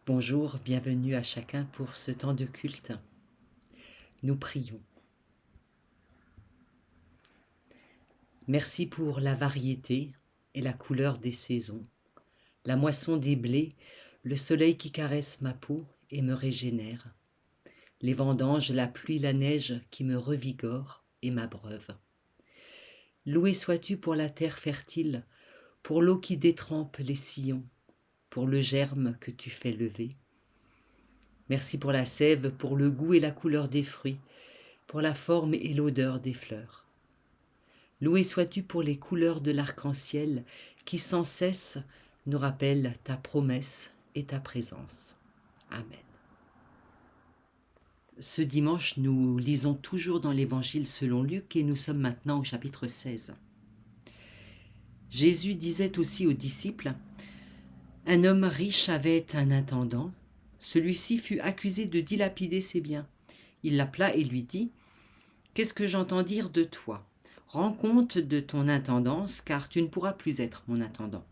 Bonjour, bienvenue à chacun pour ce temps de culte. Nous prions. Merci pour la variété et la couleur des saisons, la moisson des blés, le soleil qui caresse ma peau et me régénère, les vendanges, la pluie, la neige qui me revigore et m'abreuve. Loué sois-tu pour la terre fertile, pour l'eau qui détrempe les sillons, pour le germe que tu fais lever. Merci pour la sève, pour le goût et la couleur des fruits, pour la forme et l'odeur des fleurs. Loué sois-tu pour les couleurs de l'arc-en-ciel qui sans cesse nous rappellent ta promesse et ta présence. Amen. Ce dimanche, nous lisons toujours dans l'Évangile selon Luc et nous sommes maintenant au chapitre 16. Jésus disait aussi aux disciples : « Un homme riche avait un intendant. Celui-ci fut accusé de dilapider ses biens. Il l'appela et lui dit : « Qu'est-ce que j'entends dire de toi ? Rends compte de ton intendance, car tu ne pourras plus être mon intendant. »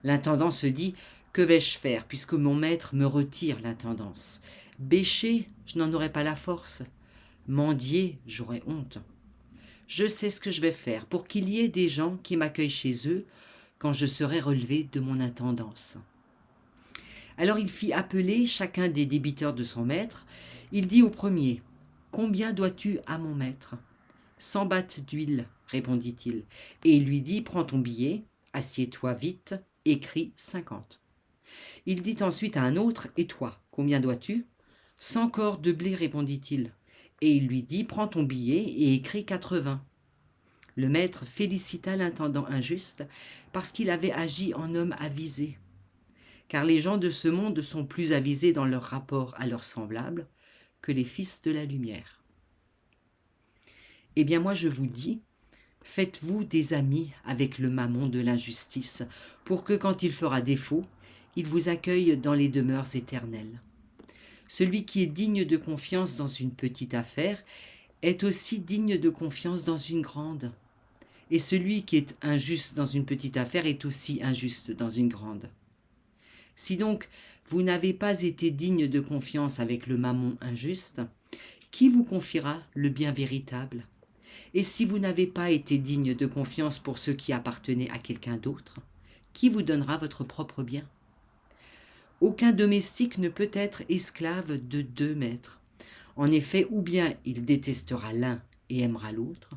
L'intendant se dit : « Que vais-je faire, puisque mon maître me retire l'intendance ? Bêcher, je n'en aurai pas la force. Mendier, j'aurai honte. Je sais ce que je vais faire pour qu'il y ait des gens qui m'accueillent chez eux quand je serai relevé de mon intendance. » Alors il fit appeler chacun des débiteurs de son maître. Il dit au premier : « Combien dois-tu à mon maître ? » « 100 battes d'huile, répondit-il. Et il lui dit : « Prends ton billet, assieds-toi vite, écris 50. » Il dit ensuite à un autre : « Et toi, combien dois-tu ? » « 100 corps de blé, répondit-il. Et il lui dit : « Prends ton billet et écris 80. » Le maître félicita l'intendant injuste parce qu'il avait agi en homme avisé. Car les gens de ce monde sont plus avisés dans leur rapport à leurs semblables que les fils de la lumière. Eh bien moi je vous dis, faites-vous des amis avec le mammon de l'injustice, pour que quand il fera défaut, il vous accueille dans les demeures éternelles. Celui qui est digne de confiance dans une petite affaire est aussi digne de confiance dans une grande. Et celui qui est injuste dans une petite affaire est aussi injuste dans une grande. Si donc vous n'avez pas été digne de confiance avec le mammon injuste, qui vous confiera le bien véritable ? Et si vous n'avez pas été digne de confiance pour ce qui appartenait à quelqu'un d'autre, qui vous donnera votre propre bien ? Aucun domestique ne peut être esclave de 2 maîtres. En effet, ou bien il détestera l'un et aimera l'autre,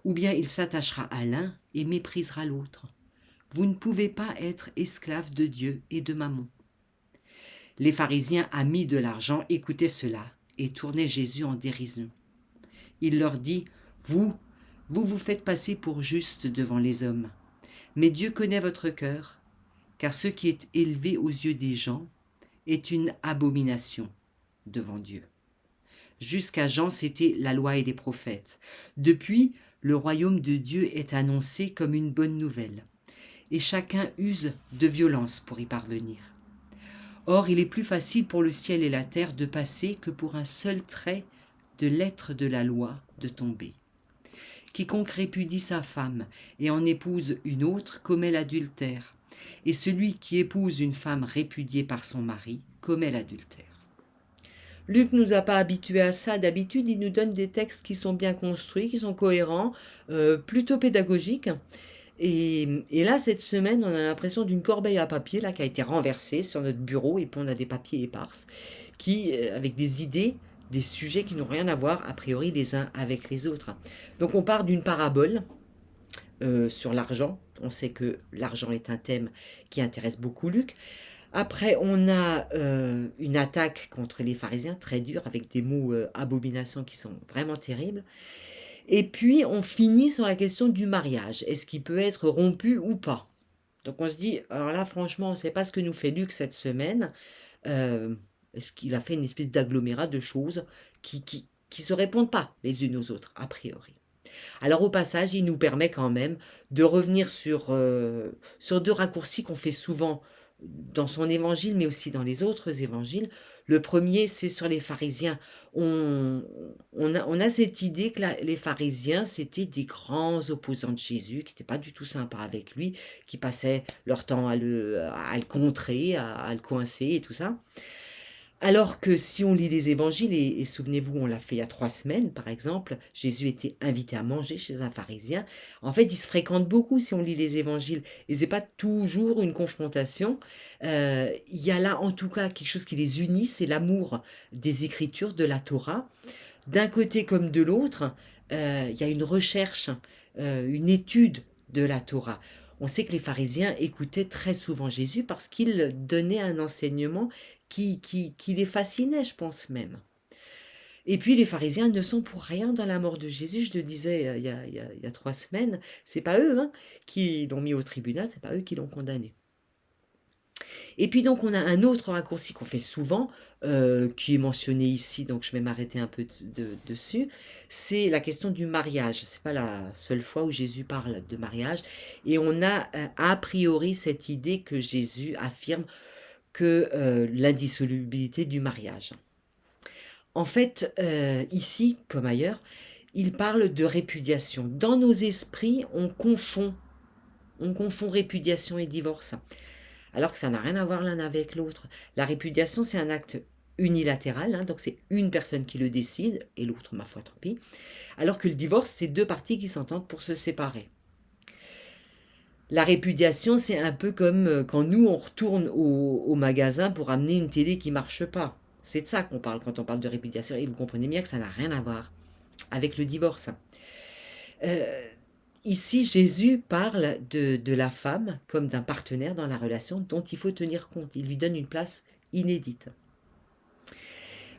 ou bien il s'attachera à l'un et méprisera l'autre. Vous ne pouvez pas être esclave de Dieu et de Mammon. Les pharisiens amis de l'argent écoutaient cela et tournaient Jésus en dérision. Il leur dit : Vous vous faites passer pour juste devant les hommes. Mais Dieu connaît votre cœur, car ce qui est élevé aux yeux des gens est une abomination devant Dieu. Jusqu'à Jean, c'était la loi et les prophètes. Depuis, le royaume de Dieu est annoncé comme une bonne nouvelle, et chacun use de violence pour y parvenir. Or, il est plus facile pour le ciel et la terre de passer que pour un seul trait de lettre de la loi de tomber. Quiconque répudie sa femme et en épouse une autre commet l'adultère, et celui qui épouse une femme répudiée par son mari commet l'adultère. Luc ne nous a pas habitués à ça. D'habitude, il nous donne des textes qui sont bien construits, qui sont cohérents, plutôt pédagogiques. Et là, cette semaine, on a l'impression d'une corbeille à papier là, qui a été renversée sur notre bureau, et puis on a des papiers éparses, avec des idées, des sujets qui n'ont rien à voir, a priori, les uns avec les autres. Donc on part d'une parabole sur l'argent. On sait que l'argent est un thème qui intéresse beaucoup Luc. Après, on a une attaque contre les pharisiens, très dure, avec des mots abomination qui sont vraiment terribles. Et puis, on finit sur la question du mariage. Est-ce qu'il peut être rompu ou pas ? Donc on se dit, alors là, franchement, on ne sait pas ce que nous fait Luc cette semaine. Est-ce qu'il a fait une espèce d'agglomérat de choses qui se répondent pas les unes aux autres, a priori. Alors au passage, il nous permet quand même de revenir sur 2 raccourcis qu'on fait souvent dans son évangile, mais aussi dans les autres évangiles. Le premier, c'est sur les pharisiens. On a cette idée que les pharisiens, c'était des grands opposants de Jésus, qui n'étaient pas du tout sympas avec lui, qui passaient leur temps à le contrer, à le coincer et tout ça. Alors que si on lit les évangiles, et souvenez-vous, on l'a fait il y a 3 semaines, par exemple, Jésus était invité à manger chez un pharisien. En fait, ils se fréquentent beaucoup si on lit les évangiles. Et c'est pas toujours une confrontation. Il y a là, en tout cas, quelque chose qui les unit, c'est l'amour des Écritures, de la Torah. D'un côté comme de l'autre, il y a une recherche, une étude de la Torah. On sait que les pharisiens écoutaient très souvent Jésus parce qu'il donnait un enseignement qui les fascinait, je pense même. Et puis les pharisiens ne sont pour rien dans la mort de Jésus, je le disais il y a 3 semaines, c'est pas eux qui l'ont mis au tribunal, c'est pas eux qui l'ont condamné. Et puis donc on a un autre raccourci qu'on fait souvent, qui est mentionné ici, donc je vais m'arrêter un peu dessus, c'est la question du mariage. C'est pas la seule fois où Jésus parle de mariage, et on a priori cette idée que Jésus affirme que l'indissolubilité du mariage. En fait, ici comme ailleurs, il parle de répudiation. Dans nos esprits, on confond répudiation et divorce, alors que ça n'a rien à voir l'un avec l'autre. La répudiation, c'est un acte unilatéral, donc c'est une personne qui le décide, et l'autre, ma foi, tant pis. Alors que le divorce, c'est deux parties qui s'entendent pour se séparer. La répudiation, c'est un peu comme quand nous, on retourne au magasin pour amener une télé qui marche pas. C'est de ça qu'on parle quand on parle de répudiation, et vous comprenez bien que ça n'a rien à voir avec le divorce. Euh, Ici, Jésus parle de la femme comme d'un partenaire dans la relation dont il faut tenir compte. Il lui donne une place inédite.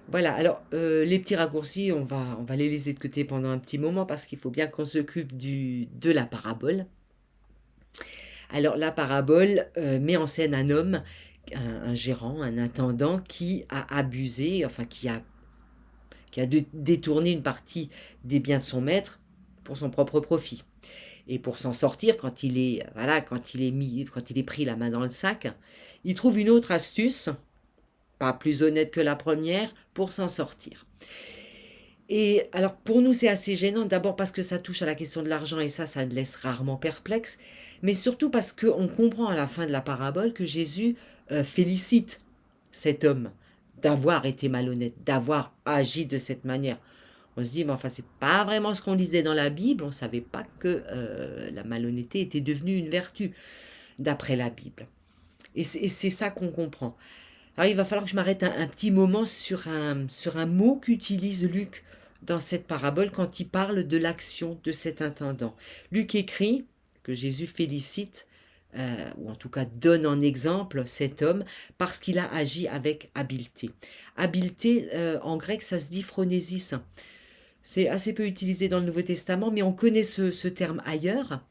Voilà, alors les petits raccourcis, on va les laisser de côté pendant un petit moment parce qu'il faut bien qu'on s'occupe de la parabole. Alors la parabole met en scène un homme, un gérant, un intendant qui a abusé, enfin qui a détourné une partie des biens de son maître pour son propre profit. Et pour s'en sortir, quand il est pris la main dans le sac, il trouve une autre astuce, pas plus honnête que la première, pour s'en sortir. Et alors pour nous c'est assez gênant, d'abord parce que ça touche à la question de l'argent et ça le laisse rarement perplexe, mais surtout parce qu'on comprend à la fin de la parabole que Jésus félicite cet homme d'avoir été malhonnête, d'avoir agi de cette manière. On se dit, mais enfin, c'est pas vraiment ce qu'on lisait dans la Bible. On ne savait pas que la malhonnêteté était devenue une vertu, d'après la Bible. Et c'est ça qu'on comprend. Alors, il va falloir que je m'arrête un petit moment sur un mot qu'utilise Luc dans cette parabole quand il parle de l'action de cet intendant. Luc écrit que Jésus félicite, ou en tout cas donne en exemple cet homme, parce qu'il a agi avec habileté. Habileté, en grec, ça se dit phronésis. C'est assez peu utilisé dans le Nouveau Testament, mais on connaît ce terme ailleurs,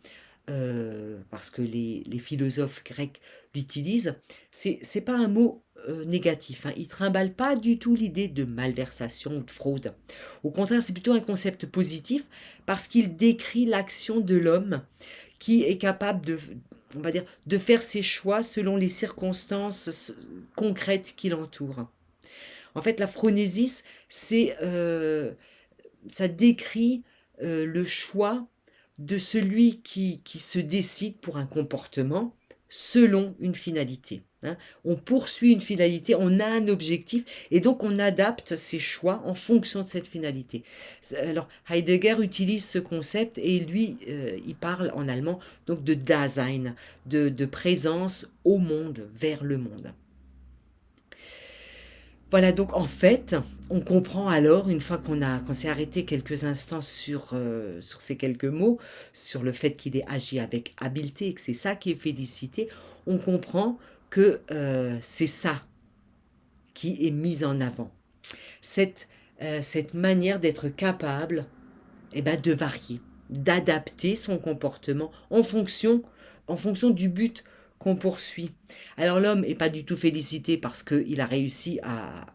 parce que les philosophes grecs l'utilisent. C'est pas un mot négatif, il ne trimballe pas du tout l'idée de malversation ou de fraude. Au contraire, c'est plutôt un concept positif, parce qu'il décrit l'action de l'homme qui est capable on va dire, de faire ses choix selon les circonstances concrètes qui l'entourent. En fait, la phronésis, ça décrit le choix de celui qui se décide pour un comportement selon une finalité. On poursuit une finalité, on a un objectif, et donc on adapte ses choix en fonction de cette finalité. Alors Heidegger utilise ce concept, et lui, il parle en allemand donc de Dasein, de présence au monde, vers le monde. Voilà, donc en fait, on comprend alors, une fois qu'on s'est arrêté quelques instants sur ces quelques mots, sur le fait qu'il ait agi avec habileté et que c'est ça qui est félicité, on comprend que c'est ça qui est mis en avant. Cette manière d'être capable de varier, d'adapter son comportement en fonction du but qu'on poursuit. Alors l'homme n'est pas du tout félicité parce qu'il a réussi à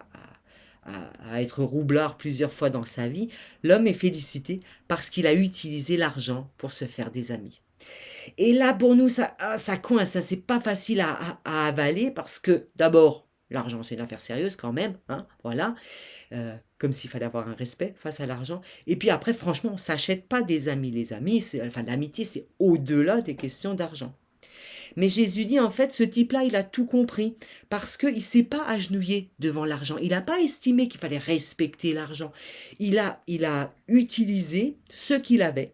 être roublard plusieurs fois dans sa vie. L'homme est félicité parce qu'il a utilisé l'argent pour se faire des amis. Et là, pour nous, ça coince, ça c'est pas facile à avaler parce que d'abord, l'argent c'est une affaire sérieuse quand même, hein, voilà, comme s'il fallait avoir un respect face à l'argent. Et puis après, franchement, on s'achète pas des amis. Les amis, enfin l'amitié, c'est au-delà des questions d'argent. Mais Jésus dit en fait, ce type-là, il a tout compris parce qu'il ne s'est pas agenouillé devant l'argent. Il n'a pas estimé qu'il fallait respecter l'argent. Il a utilisé ce qu'il avait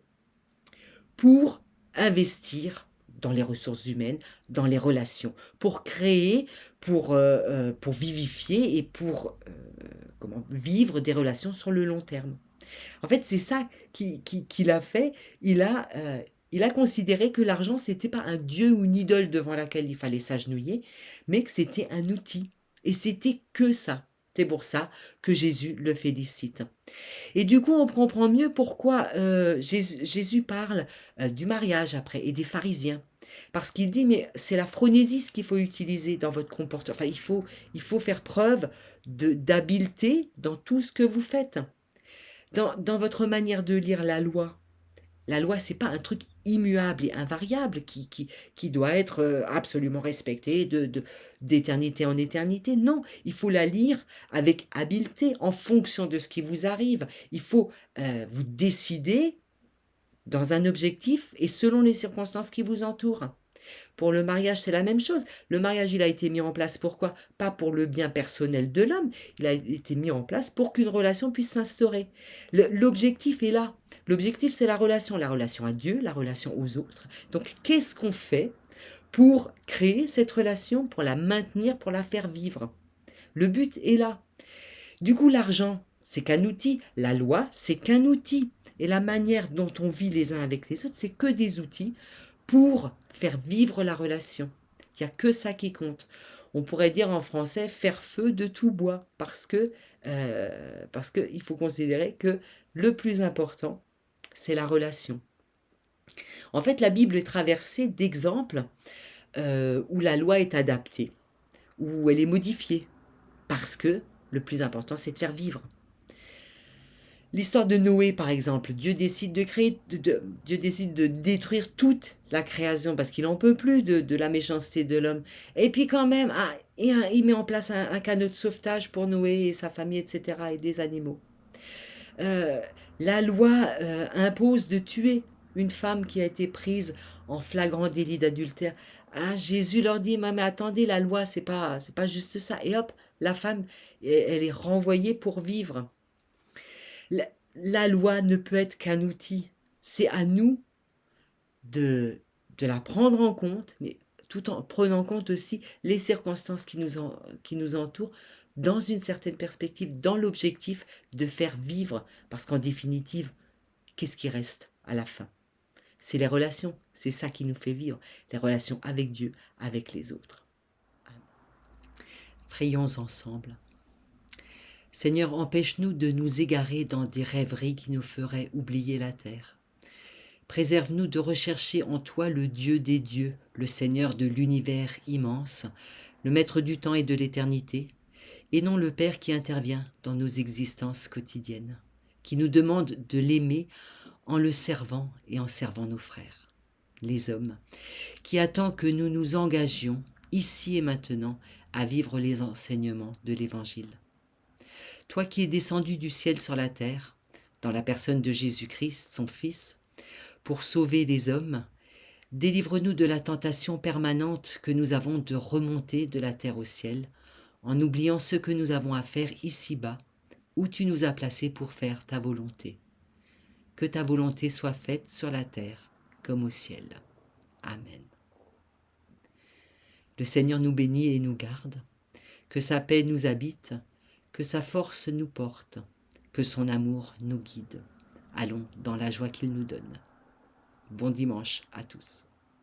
pour investir dans les ressources humaines, dans les relations, pour créer, pour vivifier et pour vivre des relations sur le long terme. En fait, c'est ça qu'il a fait. Il a considéré que l'argent, c'était pas un dieu ou une idole devant laquelle il fallait s'agenouiller, mais que c'était un outil. Et c'était que ça. C'est pour ça que Jésus le félicite. Et du coup, on comprend mieux pourquoi Jésus parle du mariage après et des pharisiens. Parce qu'il dit, mais c'est la phronésie qu'il faut utiliser dans votre comportement. Enfin, il faut faire preuve d'habileté dans tout ce que vous faites. Dans votre manière de lire la loi, c'est pas un truc immuable et invariable qui doit être absolument respecté d'éternité en éternité. Non, il faut la lire avec habileté, en fonction de ce qui vous arrive. Il faut vous décider dans un objectif et selon les circonstances qui vous entourent. Pour le mariage, c'est la même chose. Le mariage, il a été mis en place pourquoi? Pas pour le bien personnel de l'homme, il a été mis en place pour qu'une relation puisse s'instaurer. L'objectif est là. L'objectif, c'est la relation à Dieu, la relation aux autres. Donc, qu'est-ce qu'on fait pour créer cette relation, pour la maintenir, pour la faire vivre? Le but est là. Du coup, l'argent, c'est qu'un outil. La loi, c'est qu'un outil. Et la manière dont on vit les uns avec les autres, c'est que des outils pour faire vivre la relation. Il n'y a que ça qui compte. On pourrait dire en français faire feu de tout bois, parce que il faut considérer que le plus important, c'est la relation. En fait, la Bible est traversée d'exemples où la loi est adaptée, où elle est modifiée, parce que le plus important, c'est de faire vivre. L'histoire de Noé, par exemple, Dieu décide Dieu décide de détruire toute la création parce qu'il n'en peut plus de la méchanceté de l'homme. Et puis quand même, il met en place un canot de sauvetage pour Noé et sa famille, etc., et des animaux. Euh, la loi impose de tuer une femme qui a été prise en flagrant délit d'adultère. Hein, Jésus leur dit, mais attendez, la loi, c'est pas juste ça. Et hop, la femme, elle est renvoyée pour vivre. La loi ne peut être qu'un outil. C'est à nous de la prendre en compte, mais tout en prenant en compte aussi les circonstances qui nous entourent, dans une certaine perspective, dans l'objectif de faire vivre. Parce qu'en définitive, qu'est-ce qui reste à la fin? C'est les relations. C'est ça qui nous fait vivre. Les relations avec Dieu, avec les autres. Prions ensemble. Seigneur, empêche-nous de nous égarer dans des rêveries qui nous feraient oublier la terre. Préserve-nous de rechercher en toi le Dieu des dieux, le Seigneur de l'univers immense, le Maître du temps et de l'éternité, et non le Père qui intervient dans nos existences quotidiennes, qui nous demande de l'aimer en le servant et en servant nos frères, les hommes, qui attend que nous nous engagions, ici et maintenant, à vivre les enseignements de l'Évangile. Toi qui es descendu du ciel sur la terre, dans la personne de Jésus-Christ, son Fils, pour sauver les hommes, délivre-nous de la tentation permanente que nous avons de remonter de la terre au ciel, en oubliant ce que nous avons à faire ici-bas, où tu nous as placés pour faire ta volonté. Que ta volonté soit faite sur la terre comme au ciel. Amen. Le Seigneur nous bénit et nous garde, que sa paix nous habite, que sa force nous porte, que son amour nous guide. Allons dans la joie qu'il nous donne. Bon dimanche à tous.